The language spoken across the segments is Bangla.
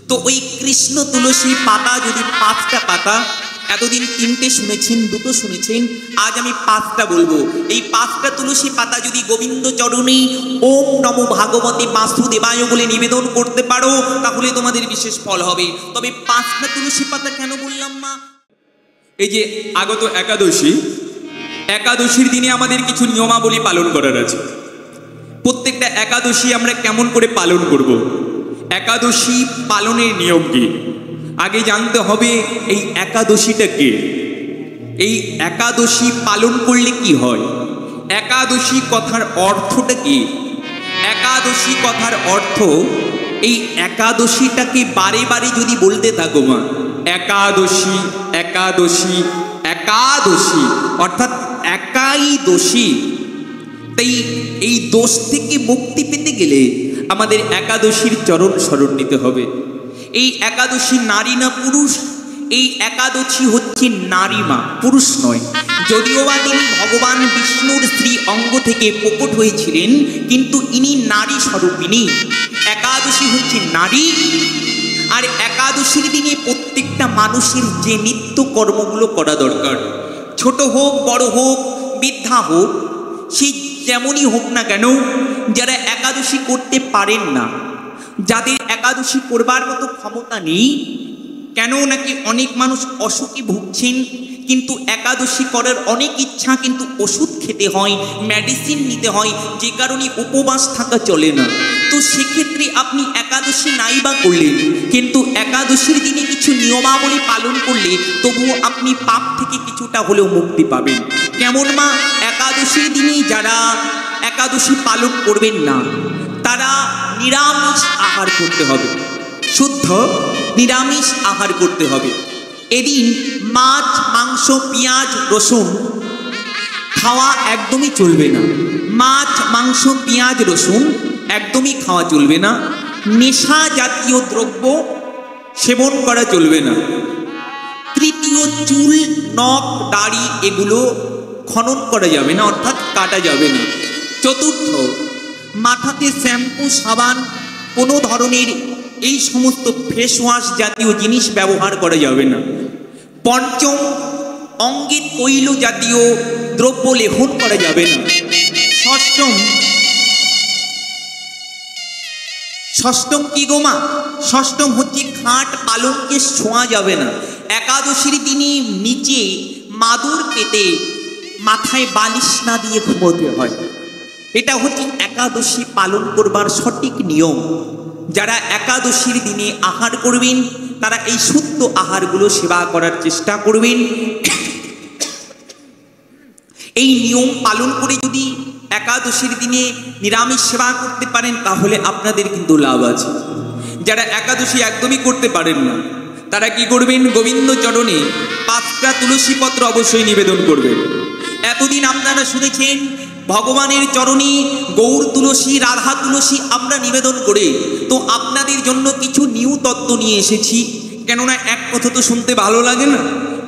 তো ওই কৃষ্ণ তুলসী পাতা যদি 5টা পাতা, এতদিন 3টে শুনেছেন, 2টো শুনেছেন, আজ আমি 5টা বলবো। এই 5টা তুলসী পাতা যদি গোবিন্দ চরণে ওম নমো ভাগবতে বাসুদেবায় বলে নিবেদন করতে পারো, তাহলে তোমাদের বিশেষ ফল হবে। তবে 5টা তুলসী পাতা কেন বললাম মা? এই যে আগত একাদশী, একাদশীর দিনে আমাদের কিছু নিয়মাবলী পালন করার আছে। প্রত্যেকটা একাদশী আমরা কেমন করে পালন করব, একাদশী পালনের নিয়ম কি, আগে জানতে হবে এই একাদশীটা কে, এই একাদশী পালন করলে কি হয়, একাদশী কথার অর্থটা কি। একাদশী কথার অর্থ, এই একাদশীটাকে বারে বারে যদি বলতে থাকো মা, একাদশী একাদশী একাদশী অর্থাৎ একাই দোষী। তাই এই দোষ থেকে মুক্তি পেতে গেলে আমাদের একাদশীর চরণ স্মরণ নিতে হবে। এই একাদশী নারী না পুরুষ, এই একাদশী হচ্ছে নারী মা, পুরুষ নয়। যদিও বা তিনি ভগবান বিষ্ণুর স্ত্রী অঙ্গ থেকে প্রকট হয়েছিলেন, কিন্তু ইনি নারী স্বরূপিণী। একাদশী হচ্ছে নারী। আর একাদশীর দিনে প্রত্যেকটা মানুষের যে নিত্য কর্মগুলো করা দরকার, ছোট হোক বড় হোক বৃদ্ধা হোক, সে যেমনই হোক না কেন, যারা একাদশী করতে পারেন না, যাদের একাদশী করবার মতো ক্ষমতা নেই, কেন নাকি অনেক মানুষ অসুখে ভুগছেন, কিন্তু একাদশী করার অনেক ইচ্ছা, কিন্তু ওষুধ খেতে হয়, মেডিসিন নিতে হয়, যে কারণে উপবাস থাকা চলে না। তো সেক্ষেত্রে আপনি একাদশী নাই বা করলেন, কিন্তু একাদশীর দিনে কিছু নিয়মাবলী পালন করলে তবুও আপনি পাপ থেকে কিছুটা হলেও মুক্তি পাবেন। কেমন মা? একাদশীর দিনে যারা একাদশী পালন করবেন না, তারা নিরামিষ আহার করতে হবে, শুদ্ধ নিরামিষ আহার করতে হবে। এদিন মাছ, মাংস, পেঁয়াজ, রসুন খাওয়া একদমই চলবে না। মাছ, মাংস, পেঁয়াজ, রসুন একদমই খাওয়া চলবে না। নেশা জাতীয় দ্রব্য সেবন করা চলবে না। তৃতীয়, চুল, নখ, দাড়ি এগুলো খনন করা যাবে না, অর্থাৎ কাটা যাবে না। চতুর্থ, মাথাতে শ্যাম্পু, সাবান, কোনো ধরনের এই সমস্ত ফেস ওয়াশ জাতীয় জিনিস ব্যবহার করা যাবে না। পঞ্চম, অঙ্গে তৈল জাতীয় দ্রব্য লেপন করা যাবে না। ষষ্ঠম কি গো মা? ষষ্ঠম হচ্ছে খাট পালঙ্কে ছোঁয়া যাবে না। একাদশীর দিনে নিচে মাদুর পেতে মাথায় বালিশ না দিয়ে ঘুমোতে হয়। এটা হচ্ছে একাদশী পালন করবার সঠিক নিয়ম। যারা একাদশীর দিনে আহার করবেন, তারা এই শুদ্ধ আহারগুলো সেবা করার চেষ্টা করবেন। এই নিয়ম পালন করে যদি একাদশীর দিনে নিরামিষ সেবা করতে পারেন, তাহলে আপনাদের কিন্তু লাভ আছে। যারা একাদশী একদমই করতে পারেন না, তারা কি করবেন? গোবিন্দ চরণে 5টা তুলসী পত্র অবশ্যই নিবেদন করবেন। এতদিন আপনারা শুনেছেন ভগবানের চরণে গৌর তুলসী, রাধা তুলসী আমরা নিবেদন করে, তো আপনাদের জন্য কিছু নিউ তত্ত্ব নিয়ে এসেছি। কেননা এক কথা তো শুনতে ভালো লাগে না,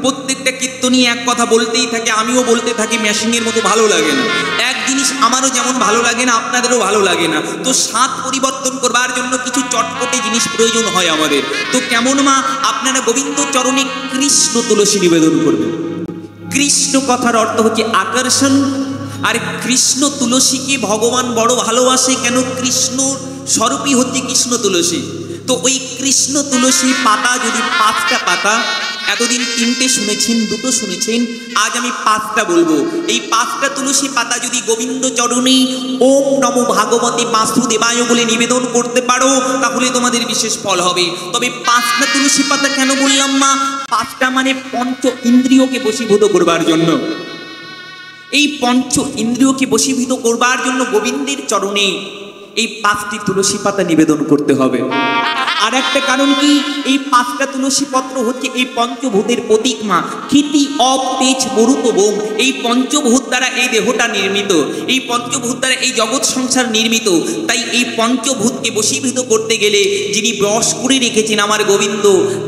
প্রত্যেকটা কীর্তনী এক কথা বলতেই থাকে, আমিও বলতে থাকি, মেশিনের মতো ভালো লাগে না। এক জিনিস আমারও যেমন ভালো লাগে না, আপনাদেরও ভালো লাগে না। তো স্বাদ পরিবর্তন করবার জন্য কিছু চটপটে জিনিস প্রয়োজন হয় আমাদের। তো কেমন মা? আপনারা গোবিন্দ চরণে কৃষ্ণ তুলসী নিবেদন করবেন। কৃষ্ণ কথার অর্থ হচ্ছে আকর্ষণ, আর কৃষ্ণ তুলসীকে ভগবান বড় ভালোবাসে। কেন? কৃষ্ণ স্বরূপই হচ্ছে কৃষ্ণ তুলসী। তো ওই কৃষ্ণ তুলসী পাতা যদি 5টা পাতা, এতদিন 3টে শুনেছেন, 2টো শুনেছেন, আজ আমি 5টা বলবো। এই 5টা তুলসী পাতা যদি গোবিন্দ চরণে ওম নমো ভাগবতে বাসুদেবায় বলে নিবেদন করতে পারো, তাহলে তোমাদের বিশেষ ফল হবে। তবে 5টা তুলসী পাতা কেন বললাম মা? 5টা মানে পঞ্চ ইন্দ্রিয়কে বশীভূত করবার জন্য। এই পঞ্চ ইন্দ্রিয়কে বশীভূত করবার জন্য গোবিন্দের চরণে এই 5টি তুলসী পাতা নিবেদন করতে হবে। আর একটা কারণ কি? এই 5টা তুলসী পত্র হচ্ছে এই পঞ্চভূতের প্রতীক মা। ক্ষিতি, অপ, তেজ, মরুত, বোম, এই পঞ্চভূত দ্বারা এই দেহটা নির্মিত, এই পঞ্চভূত দ্বারা এই জগৎ সংসার নির্মিত। তাই এই পঞ্চভূতকে বশীভূত করতে গেলে যিনি বশ করে রেখেছেন আমার গোবিন্দ,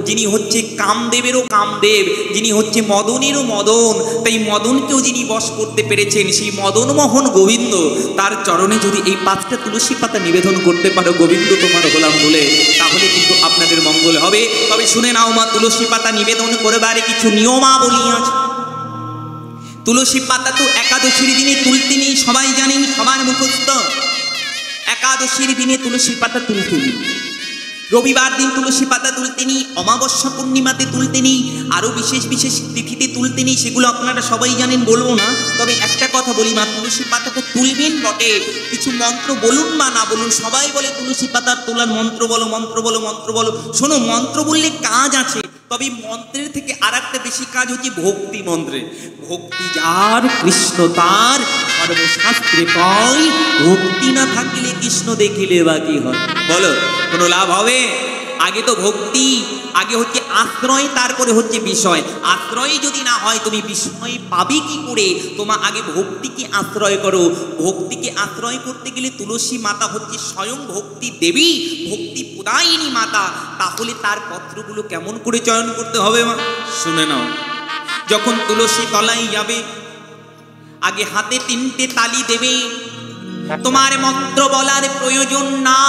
যিনি হচ্ছে কামদেবেরও কামদেব, যিনি হচ্ছে মদনেরও মদন, তাই মদনকেও যিনি বশ করতে পেরেছেন, সেই মদনমোহন গোবিন্দ, তার চরণে যদি এই 5টা তুলসী পাতা নিবেদন করতে পারো, গোবিন্দ তোমার হলাম বলে, তাহলে কিন্তু আপনাদের মঙ্গল মঙ্গল হবে। তবে শুনে নাও মা, তুলসী পাতা নিবেদন করবার কিছু নিয়মাবলী আছে। তুলসী পাতা তো একাদশীর দিনে তুলতে নেই, সবাই জানেন, সবার মুখস্থ। একাদশীর দিনে তুলসী পাতা তুলতে নেই, রবিবার দিন তুলসী পাতা তুলতে নেই, অমাবস্যা পূর্ণিমাতে তুলতে নেই, আরও বিশেষ বিশেষ তিথিতে তুলতে নেই, সেগুলো আপনারা সবাই জানেন, বলবো না। তবে একটা কথা বলি মা, তুলসী পাতাটা তুলবেন বটে, কিছু মন্ত্র বলুন বা না বলুন, সবাই বলে তুলসী পাতার তোলার মন্ত্র বলো, মন্ত্র বলো, মন্ত্র বলো। শোনো, মন্ত্র বললে কাজ আছে, তবে মন্ত্রের থেকে আর একটা বেশি কাজ হচ্ছে ভক্তি মন্ত্রে। ভক্তি যার কৃষ্ণ তার, সর্বশাস্ত্রে কয় ভক্তি না থাকিলে কৃষ্ণ দেখিলে বা কি হয়? বলো, কোনো লাভ হবে? আগে তো ভক্তি, আগে হচ্ছে আশ্রয়, তারপরে হচ্ছে বিষয়। আশ্রয় যদি না হয় তুমি বিষয় পাবে কি করে? তোমার আগে ভক্তিকে আশ্রয় করো। ভক্তিকে আশ্রয় করতে গেলে তুলসী মাতা হচ্ছে স্বয়ং ভক্তি দেবী, ভক্তি প্রদায়িনী মাতা। তাহলে তার পত্রগুলো কেমন করে চয়ন করতে হবে মা? শুনে নাও, যখন তুলসী তলায় যাবে, আগে হাতে 3টে তালি দেবে। তোমার মন্ত্র বলার প্রয়োজন না।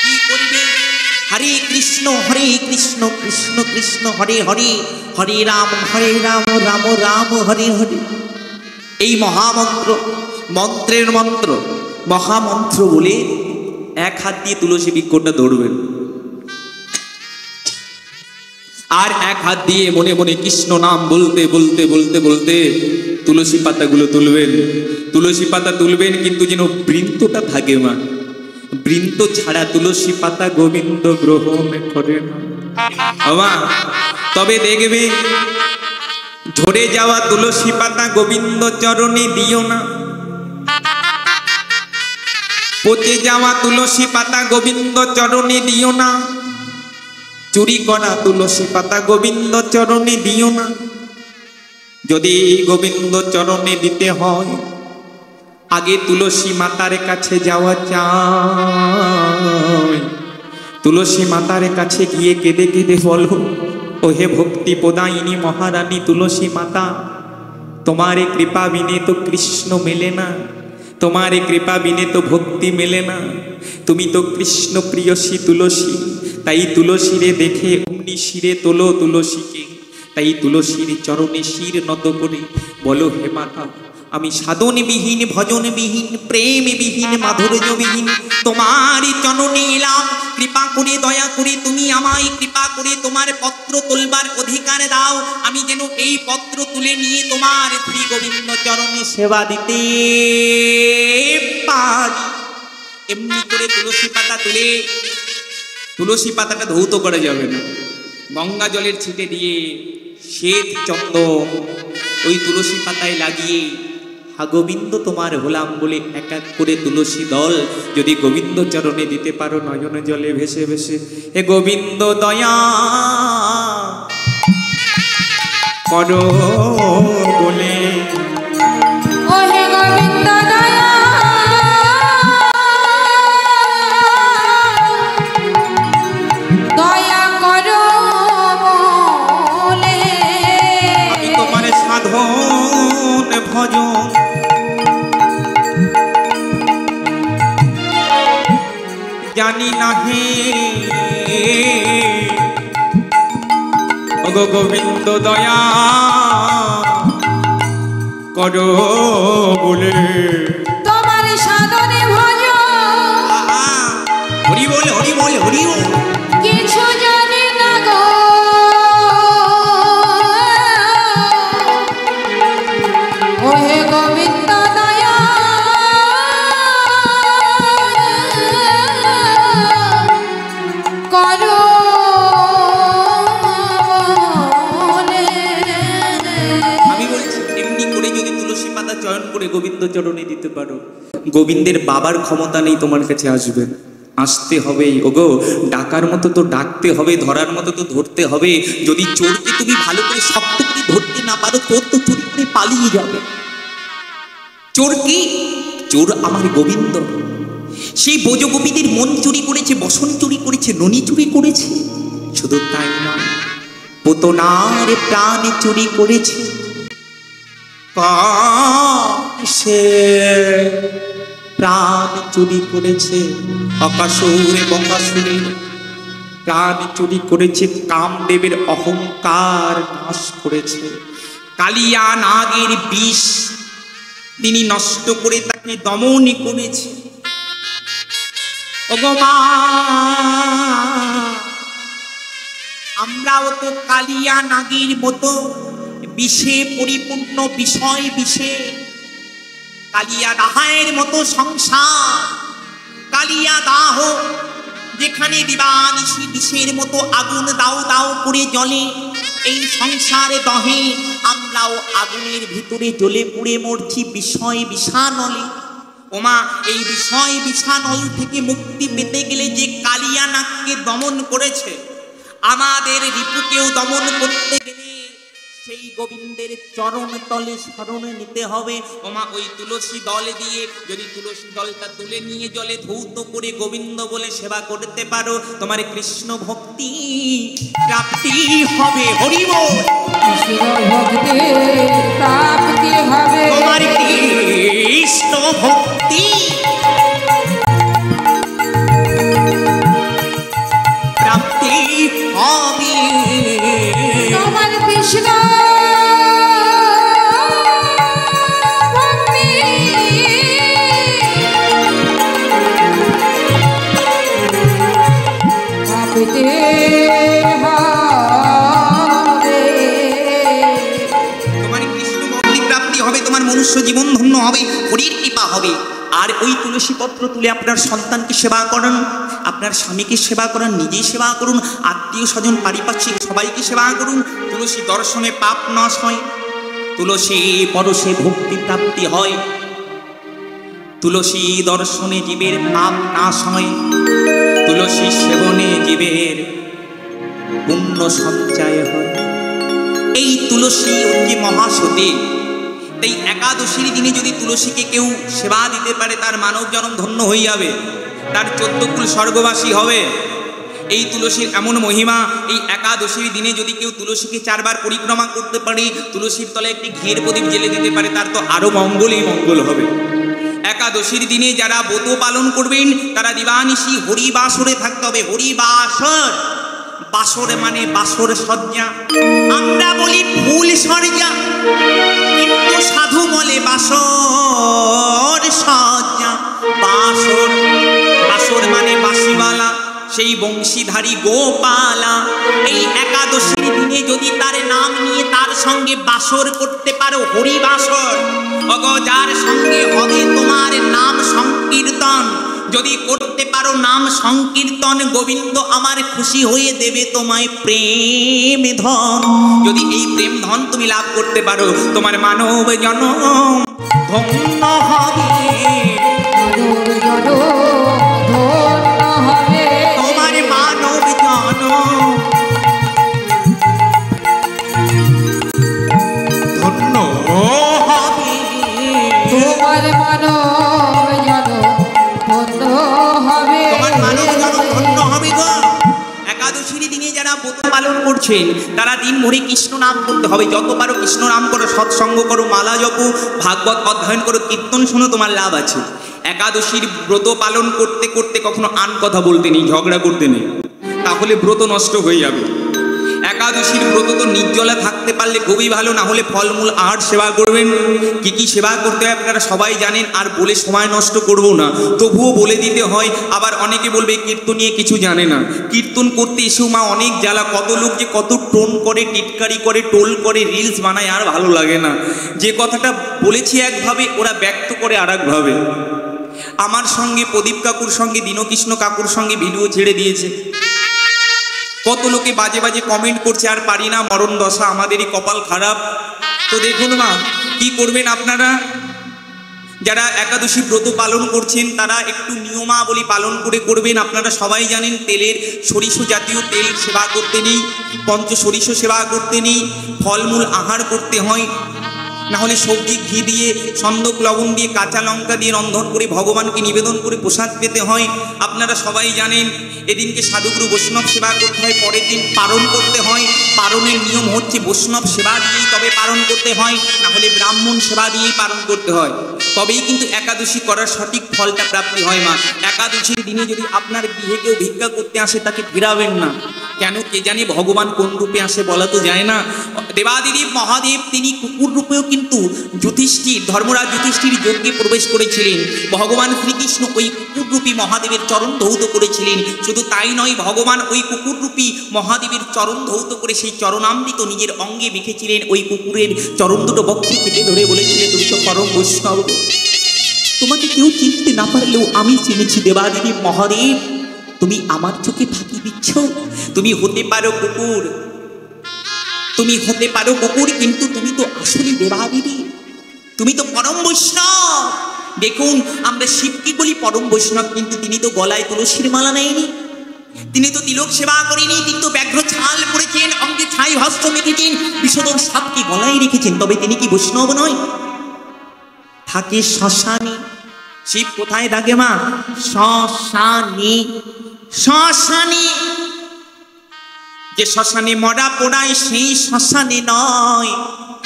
কি করবে? হরে কৃষ্ণ কৃষ্ণ কৃষ্ণ হরে হরে, হরে রাম রাম রাম হরে হরে। এই মহামন্ত্র, মন্ত্রের মন্ত্র, মহামন্ত্র বলে এক হাত দিয়ে তুলসী বৃক্ষটা ধরবেন, আর এক হাত দিয়ে মনে মনে কৃষ্ণ নাম বলতে বলতে বলতে বলতে তুলসী পাতাগুলো তুলবেন। তুলসী পাতা তুলবেন, কিন্তু যেন বৃন্তটা থাকে মা। বৃন্ত ছাড়া তুলসী পাতা গোবিন্দ গ্রহণ করে না মা। তবে দেখবে, ঝরে যাওয়া তুলসী পাতা গোবিন্দ চরণে দিও না। পচে যাওয়া তুলসী পাতা গোবিন্দ চরণে দিও না। চুরি করা তুলসী পাতা গোবিন্দ চরণে দিও না। যদি গোবিন্দ চরণে দিতে হয়, আগে তুলসী মাতার কাছে যাওয়া চাই। তুলসী মাতার কাছে গিয়ে কেঁদে কেঁদে বলো, ও হে ভক্তি প্রদায়িনী মহারানী তুলসী মাতা, তোমার কৃপা বিনে তো কৃষ্ণ মেলে না, তোমার কৃপা বিনে তো ভক্তি মেলে না। তুমি তো কৃষ্ণ প্রিয়সী তুলসী, তাই তুলসীরে দেখে অমনি শিরে তোলো তুলসীকে। তাই তুলসীর চরণে শির নত করে বলো, হে মাতা, আমি সাধনবিহীন, ভজনবিহীন, প্রেমবিহীন, মাধুর্যবিহীন তোমার চরণে এলাম। কৃপা করে, দয়া করে তুমি আমায় কৃপা করে তোমার পত্র তোলবার অধিকার দাও, আমি যেন এই পত্র তুলে নিয়ে তোমার শ্রী গোবিন্দ চরণে সেবা দিতে পারি। এমনি করে তুলসী পাতা তুলে, তুলসী পাতাটা ধৌত করা যাবে না, গঙ্গা জলের ছিটে দিয়ে শ্বেত চন্দন ওই তুলসী পাতায় লাগিয়ে, হা গোবিন্দ তোমার হলাম বলে এক এক করে তুলসী দল যদি গোবিন্দ চরণে দিতে পারো, নয়ন জলে ভেসে ভেসে, হে গোবিন্দ দয়া করো বলে, ও হে গোবিন্দ দয়া দয়া করো বলে, আমি তোমার সাধন ভজন জানি না হে, ওগো গোবিন্দ দয়া করো বলে, তোমার সাধনে ভজ হরি বল হরি বল হরি বল। কিছু জানি না গো, ও হে গোবিন্দ দয়া করো বলে। আমি বলছি, এমনি করে যদি তুলসী পাতা চয়ন করে গোবিন্দ চরণে দিতে পারো, গোবিন্দের বাবার ক্ষমতা নেই তোমার কাছে আসবে, আসতে হবে। ওগো, ডাকার মতো তো ডাকতে হবে, ধরার মতো তো ধরতে হবে। যদি চোরকে তুমি ভালো করে শক্ত করে ধরতে না পারো, চোর তো চুরি করে পালিয়ে যাবে। চোর কি? চোর আমার গোবিন্দ। সেই বোজগোপীদের মন চুরি করেছে, বসন চুরি করেছে, ননি চুরি করেছে। শুধু তাই নয়, পোতনার প্রাণ চুরি করেছে। সে প্রাণ চুরি করেছে অকাসুর বকাসুরের, প্রাণ চুরি করেছে কামদেবের অহংকার নাশ করেছে। কালিয়া নাগের বিষ তিনি নষ্ট করে তাকে দমন করেছে। ওগো মা, আমরাও তো কালিয়া নাগের মতো বিষে পরিপূর্ণ, বিষয় বিষে কালিয়া দাহের মতো সংসার, কালিয়া দাহ যেখানে দিবানিশি বিষের মতো আগুন দাও দাও করে জ্বলে, এই সংসারে দহে আমরাও আগুনের ভিতরে জ্বলে পুড়ে মরছি বিষয় বিষানলে। ওমা, এই বিষয় বিষানল থেকে মুক্তি পেতে গেলে যে কালিয়া নাগকে দমন করেছে, আমাদের রিপুকেও দমন করতে গেলে সেই গোবিন্দের চরণ তলে শরণ নিতে হবে। ওমা, ওই তুলসী দল দিয়ে যদি তুলসী দলটা তুলে নিয়ে জলে ধৌত করে গোবিন্দ বলে সেবা করতে পারো, তোমার কৃষ্ণ ভক্তি প্রাপ্তি হবে। হরি বল। কৃষ্ণ ভক্তি প্রাপ্তি হবে, তোমার কৃষ্ণ ভক্তি প্রাপ্তি হবে। তোমার কৃষ্ণ ভক্তি প্রাপ্তি হবে। তোমার কৃষ্ণ ভক্তি প্রাপ্তি হবে, তোমার মনুষ্য জীবন ধন্য হবে, হরির কৃপা হবে। আর ওই তুলসী পত্র তুলে আপনার সন্তানকে সেবা করান, আপনার স্বামীকে সেবা করান, নিজেই সেবা করুন, আত্মীয় স্বজন পারিপার্শ্বিক সবাইকে সেবা করুন। তুলসী দর্শনে পাপ নাশ হয়, তুলসী পরশে ভক্তি প্রাপ্তি হয়, তুলসী দর্শনে জীবের পাপ নাশ হয়, তুলসী সেবনে জীবের পুণ্য সঞ্চয় হয়। এই তুলসী অতি মহাসতী, তাই একাদশীর দিনে যদি তুলসীকে কেউ সেবা দিতে পারে তার মানব জন্ম ধন্য হয়ে যাবে, তার 14 কুল স্বর্গবাসী হবে। এই তুলসীর এমন মহিমা, এই একাদশীর দিনে যদি কেউ তুলসীকে 4 বার পরিক্রমা করতে পারে, তুলসীর তলায় একটি ঘিয়ের প্রদীপ জেলে দিতে পারে, তার তো আরো মঙ্গলই মঙ্গল হবে। একাদশীর দিনে যারা ব্রত পালন করবেন তারা দিবানিশি হরিবাসরে থাকতে হবে। হরিবাসর, বাসর মানে বাসর সজ্জা, আমরা বলি ফুল সজ্জা, কিন্তু সাধু বলে বাসর সজ্জা। বাসর, বাসর মানে বাঁশিওয়ালা, সেই বংশীধারী গোপালা। এই একাদশীর দিনে যদি তার নাম নিয়ে তার সঙ্গে বাসর করতে পারো, হরিবাসর, অগো যার সঙ্গে হবে তোমার নাম সংকীর্তন, যদি করতে পারো নাম সংকীর্তন, গোবিন্দ আমার খুশি হয়ে দেবে তোমায় প্রেম ধন। যদি এই প্রেম ধন তুমি লাভ করতে পারো, তোমার মানব জন্ম ধন্য হবে, তোমার মানব জন্ম ধন্য হবে, তোমার মানব জন্ম ধন্য হবে, তোমার মানব জন্ম ধন্য হবে গো। একাদশীর দিনে যারা ব্রত পালন করছেন তারা দিন ভরে কৃষ্ণ নাম করতে হবে। যত পারো কৃষ্ণ নাম করো, সৎসঙ্গ করো, মালা জপো, ভাগবত অধ্যয়ন করো, কীর্তন শোনো, তোমার লাভ আছে। একাদশীর ব্রত পালন করতে করতে কখনো আন কথা বলতে নেই, ঝগড়া করতে নেই, তাহলে ব্রত নষ্ট হয়ে যাবে। একাদশীর ব্রত তো নির্জলা থাকতে পারলে খুবই ভালো, না হলে ফলমূল আহার সেবা করবেন। কি কি সেবা করতে হয় আপনারা সবাই জানেন, আর বলে সময় নষ্ট করব না, তবুও বলে দিতে হয়। আবার অনেকে বলবে কীর্তন নিয়ে কিছু জানে না, কীর্তন করতে এসেও মা অনেক জ্বালা, কত লোক যে কত টোন করে, টিটকারি করে, টোল করে, রিলস বানায়, আর ভালো লাগে না। যে কথাটা বলেছি একভাবে ওরা ব্যক্ত করে আর একভাবে। আমার সঙ্গে প্রদীপ কাকুর সঙ্গে দীনকৃষ্ণ কাকুর সঙ্গে ভিডিও ছেড়ে দিয়েছে, কত লোকে বাজে বাজে কমেন্ট করছে, আর পারি না, মরণ দশা, আমাদেরই কপাল খারাপ। তো দেখুন মা, কি করবেন আপনারা যারা একাদশী ব্রত পালন করছেন তারা একটু নিয়মাবলী পালন করে করবেন। আপনারা সবাই জানেন তেলের সরিষ জাতীয় তেল সেবা করতে নেই, পঞ্চ সরিষ সেবা করতে নেই, ফলমূল আহার করতে হয়, না হলে সবজি ঘি দিয়ে, সন্দক লবণ দিয়ে, কাঁচা লঙ্কা দিয়ে রন্ধন করে ভগবানকে নিবেদন করে প্রসাদ পেতে হয়। আপনারা সবাই জানেন এদিনকে সাধুগুরু বৈষ্ণব সেবা করতে হয়, পরের দিন পারণ করতে হয়। পারণের নিয়ম হচ্ছে বৈষ্ণব সেবা দিয়েই তবে পারণ করতে হয়, না হলে ব্রাহ্মণ সেবা দিয়েই পারণ করতে হয়। তবেই কিন্তু একাদশী করার সঠিক ফলটা প্রাপ্তি হয় মা। একাদশীর দিনে যদি আপনার গৃহে কেউ ভিক্ষা করতে আসে তাকে ফেরাবেন না। কেন কে জানে ভগবান কোন রূপে আসে বলা তো যায় না। দেবাদিদেব মহাদেব তিনি কুকুর রূপেও কিন্তু যুধিষ্ঠির ধর্মরাজ যুধিষ্ঠির যজ্ঞে প্রবেশ করেছিলেন। ভগবান শ্রীকৃষ্ণ ওই কুকুররূপী মহাদেবের চরণ ধৌত করেছিলেন। শুধু তাই নয়, ভগবান ওই কুকুররূপী মহাদেবের চরণ ধৌত করে সেই চরণামৃত নিজের অঙ্গে মেখেছিলেন। ওই কুকুরের চরণ দুটো বক্ষে চেপে ধরে বলেছিলেন, তুমি তো পরম বৈষ্ণব, তোমাকে কেউ চিনতে না পারলেও আমি চিনেছি দেবাদিদেব মহাদেব, তুমি আমার চোখে ফাঁকি দিচ্ছ। তুমি হতে পারো কুকুর, তুমি হতে পারো কুকুর, কিন্তু তুমি তো আসলে দেবাদিদেব, তুমি তো পরম বৈষ্ণব। দেখুন আমরা শিবকে বলি পরম বৈষ্ণব, কিন্তু তিনি তো গলায় তুলসীর মালা নেয়নি, তিনি তো তিলক সেবা করেনি, তিনি তো ব্যাঘ্র ছাল পরেছেন, অঙ্গে ছাই হস্ত মেখেছেন, বিষধর সাপকে গলায় রেখেছেন, তবে তিনি কি বৈষ্ণব নয়? থাকে শ্মশানে। শিব কোথায় থাকে মা? শ্মশানে। শ্মশানে, যে শ্মশানে মরা পোড়ায় সেই শ্মশানে নয়,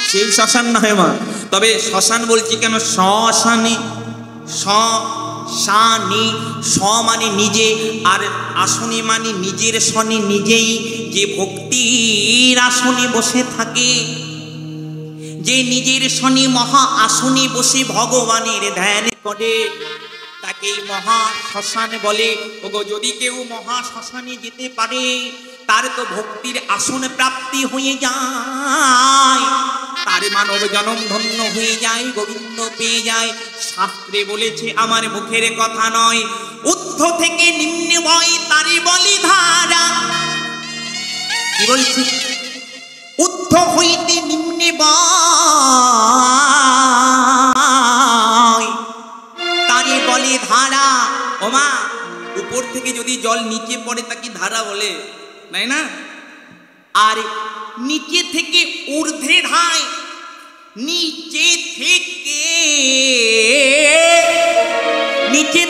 সেই শ্মশান নয় মা। তবে শ্মশান বলছি কেন? শ্মশানে, শ্মশানে, স মানে নিজে, আর আসনে মানে নিজের সনে নিজেই। যে ভক্তির আসনে বসে থাকে, যে নিজের শনি মহা আসনে বসে ভগবানের ধ্যান করে, তাকেই মহা শ্মশান বলে। ওগো যদি কেউ মহা শ্মশানে যেতে পারে তার তো ভক্তির আসন প্রাপ্তি হয়ে যায়, তার মানব জনম ধন্য হয়ে যায়, গোবিন্দ পেয়ে যায়। শাস্ত্রে বলেছে, আমার মুখের কথা নয়, ঊর্ধ্ব থেকে নিম্নে বয় তারে বলে ধারা। কি বলছি? ঊর্ধ্ব হইতে নিম্নে বয় তারে বলে ধারা। ওমা, উপর থেকে যদি জল নিচে পড়ে তাকে ধারা বলে, তাই না? আর নিচে থেকে ঊর্ধ্বে ধায়, নিচে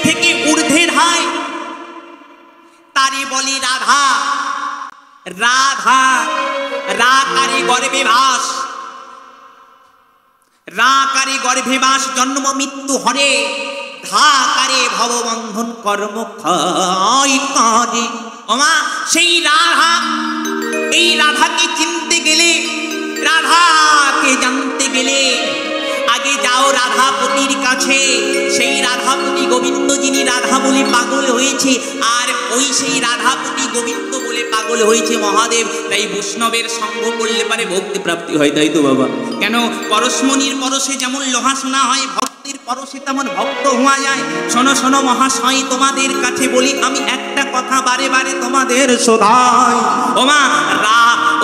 থেকে ঊর্ধ্বে ধায় তারে বলে রাধা। রাধা, রাকারে গর্ভে বাস, রাকারে গর্ভে বাস, জন্ম মৃত্যু হরে, ধাকারে ভববন্ধন কর্ম ক্ষয় করে। ওমা, সেই রাধা, এই রাধাকে চিনতে গেলে, রাধাকে জানতে গেলে আগে যাও রাধাপতির কাছে। সেই রাধাপতি গোবিন্দ, যিনি রাধা বলে পাগল হয়েছে, আর ওই সেই রাধাপতি গোবিন্দ বলে পাগল হয়েছে মহাদেব। তাই বৈষ্ণবের সঙ্গ করলে পারে ভক্তি প্রাপ্তি হয়, তাই তো বাবা? কেন? পরশমণির পরশে যেমন লোহা সোনা হয়, ভক্তের পরশে তেমন ভক্ত হওয়া যায়। শোনো শোনো মহাশয়, তোমাদের কাছে বলি আমি একটা কথা বারে বারে তোমাদের শোধাই। ওমা,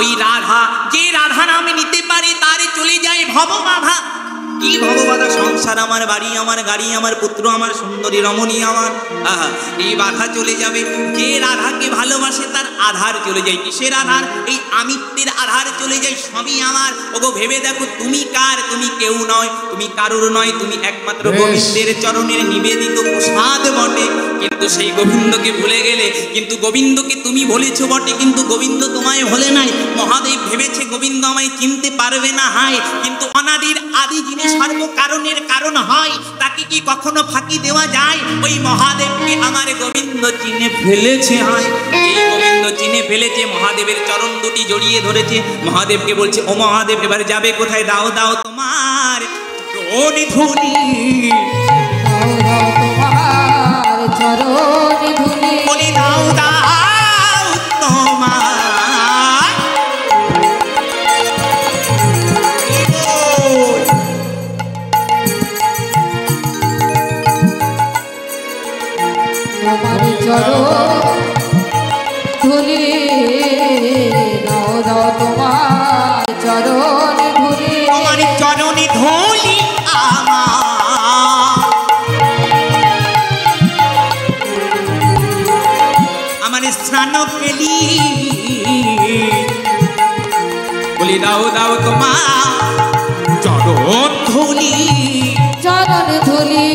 ওই রাধা, যে রাধা নামে নিতে পারে তারে চলে যায় ভববাধা। কি ভগবাদা? সংসার আমার, বাড়ি আমার, গাড়ি আমার, পুত্র আমার, সুন্দরী রমণী আমার, আহা, এই বাধা চলে যাবে। যে রাধাকে ভালোবাসে তার আধার চলে যায়। কিসের আধার? এই আমিত্বের আধার চলে যায়, সবই আমার। ওগো ভেবে দেখো, তুমি কার? তুমি কেউ নয়, তুমি কারুর নয়, তুমি একমাত্র গোবিন্দের চরণের নিবেদিত প্রসাদ বটে। কিন্তু সেই গোবিন্দকে ভুলে গেলে, কিন্তু গোবিন্দকে তুমি ভুলেছো বটে, কিন্তু গোবিন্দ তোমায় ভোলে নাই। মহাদেব ভেবেছে গোবিন্দ আমায় চিনতে পারবে না, হায়, কিন্তু অনাদির আদি যিনি সর্ব কারণের কারণ হয়, তাকে কি কখনো ফাঁকি দেওয়া যায়? ওই মহাদেবকে আমার গোবিন্দ চিনে ফেলেছে, হায়, এই গোবিন্দ চিনে ফেলেছে। মহাদেবের চরণ দুটি জড়িয়ে ধরেছে, মহাদেবকে বলছে, ও মহাদেব এবার যাবে কোথায়? দাও দাও তোমার চরণে ধুলি, দাও দাও তোমার চরণে ধুলি, বলি দাও দাও তোমার তোমার চরণ ধুলি, দাও দাও তোমার চরণে ধুলি, তোমার চরণে ধুলি আমার স্নান কেলি, বলি দাও দাও তোমার চরণ ধুলি, চরণ ধুলি,